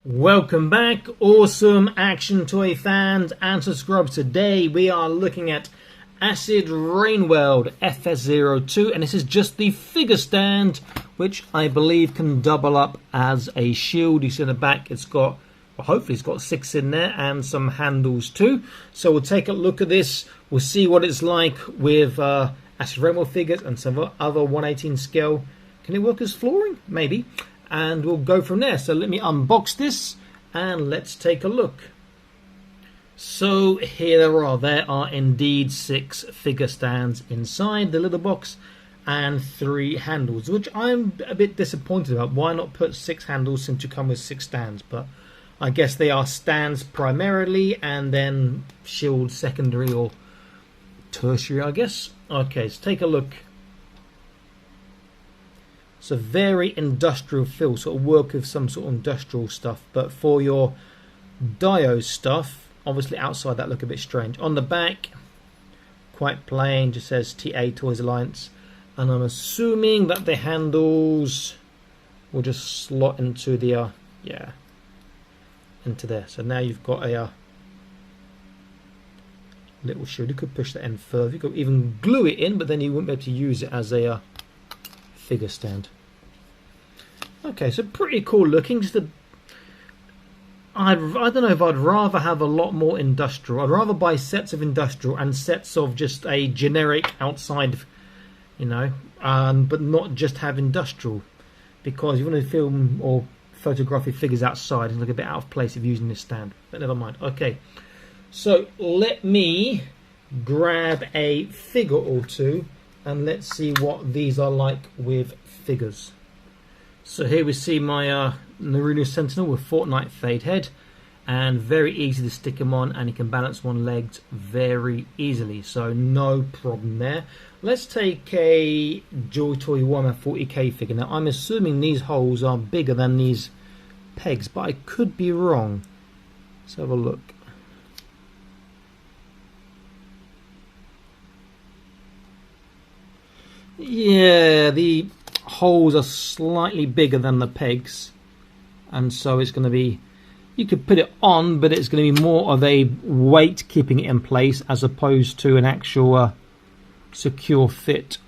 Welcome back, awesome action toy fans and subscribers. Today we are looking at Acid Rain World FS02, and this is just the figure stand, which I believe can double up as a shield. You see in the back it's got, well, hopefully it's got 6 in there and some handles too. So we'll take a look at this, we'll see what it's like with Acid Rain World figures and some other 1/18 scale. Can it work as flooring? Maybe. And we'll go from there. So let me unbox this and let's take a look. So here there are indeed 6 figure stands inside the little box and 3 handles, which I'm a bit disappointed about. Why not put 6 handles since you come with 6 stands? But I guess they are stands primarily and then shield secondary or tertiary, I guess. Okay, let's take a look. It's a very industrial feel, sort of work with some sort of industrial stuff, but for your Dio stuff, obviously outside that look a bit strange. On the back, quite plain, just says TA Toys Alliance, and I'm assuming that the handles will just slot into the into there. So now you've got a little shield. You could push the end further. You could even glue it in, but then you wouldn't be able to use it as a figure stand. Okay, so pretty cool looking. Just I don't know if I'd rather have a lot more industrial. I'd rather buy sets of industrial and sets of just a generic outside, you know, but not just have industrial, because you want to film or photograph your figures outside and look a bit out of place if using this stand. But never mind. Okay, so let me grab a figure or two and let's see what these are like with figures. So here we see my Naruto Sentinel with Fortnite fade head, and very easy to stick him on, and he can balance one leg very easily, so no problem there. Let's take a JoyToy 140k figure. Now I'm assuming these holes are bigger than these pegs, but I could be wrong. Let's have a look. Yeah, the holes are slightly bigger than the pegs, and so it's going to be, you could put it on, but it's going to be more of a weight keeping it in place as opposed to an actual secure fit.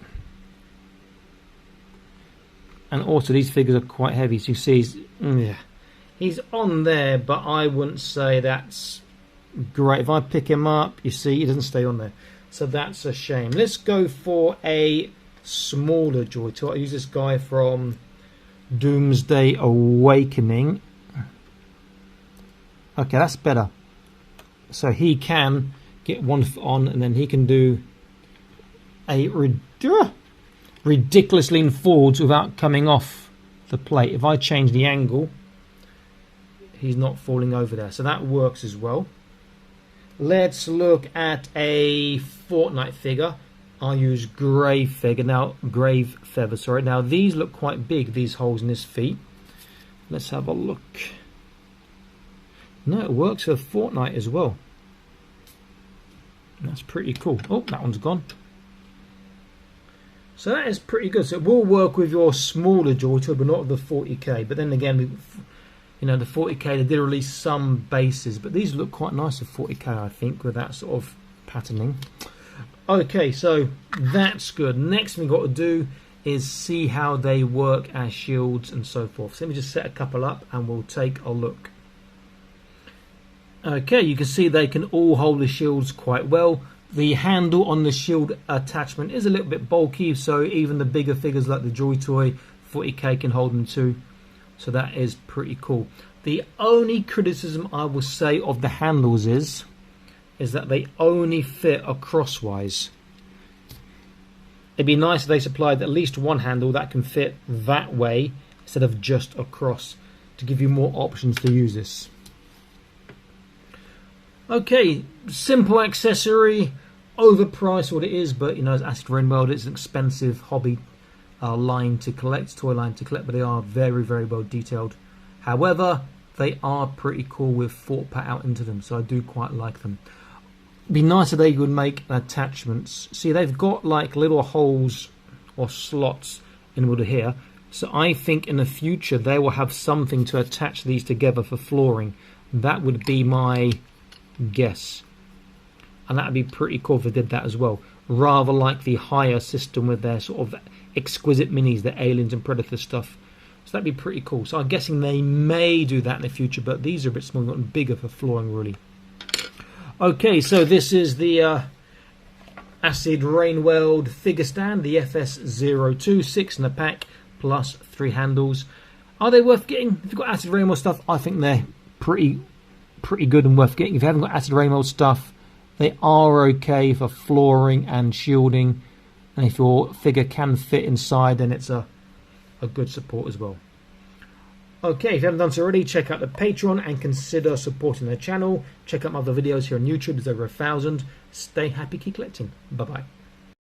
And also these figures are quite heavy, so you see he's on there, but I wouldn't say that's great. If I pick him up, you see he doesn't stay on there, so that's a shame. Let's go for a smaller JoyToy. I use this guy from Doomsday Awakening. Okay, that's better. So he can get one foot on, and then he can do a ridiculous lean forwards without coming off the plate. If I change the angle, he's not falling over there, so that works as well. Let's look at a Fortnite figure. I'll use Grave Feather. Now these look quite big, these holes in his feet. Let's have a look. No, it works for Fortnite as well. That's pretty cool. Oh, that one's gone. So that is pretty good. So it will work with your smaller JoyToy, but not the 40k. But then again, you know, the 40k, they did release some bases, but these look quite nice with 40k, I think, with that sort of patterning. Okay, so that's good. Next thing we've got to do is see how they work as shields and so forth. So let me just set a couple up and we'll take a look. Okay, you can see they can all hold the shields quite well. The handle on the shield attachment is a little bit bulky, so even the bigger figures like the JoyToy 40k can hold them too. So that is pretty cool. The only criticism I will say of the handles is that they only fit acrosswise. It'd be nice if they supplied at least one handle that can fit that way instead of just across, to give you more options to use this. Okay, simple accessory, overpriced what it is, but you know, as Acid Rain World, it's an expensive hobby line to collect, toy line to collect, but they are very, very well detailed. However, they are pretty cool with thought put out into them, so I do quite like them. It'd be nice if they would make attachments. See, they've got like little holes or slots in the middle here. So I think in the future they will have something to attach these together for flooring. That would be my guess. And that would be pretty cool if they did that as well. Rather like the higher system with their sort of exquisite minis, the aliens and predator stuff. So that'd be pretty cool. So I'm guessing they may do that in the future, but these are a bit smaller and bigger for flooring really. Okay, so this is the Acid Rain World figure stand, the FS02, 6 in the pack, plus 3 handles. Are they worth getting? If you've got Acid Rain World stuff, I think they're pretty good and worth getting. If you haven't got Acid Rain World stuff, they are okay for flooring and shielding. And if your figure can fit inside, then it's a good support as well. Okay, if you haven't done so already, check out the Patreon and consider supporting the channel. Check out my other videos here on YouTube. There's over 1,000. Stay happy, keep collecting. Bye-bye.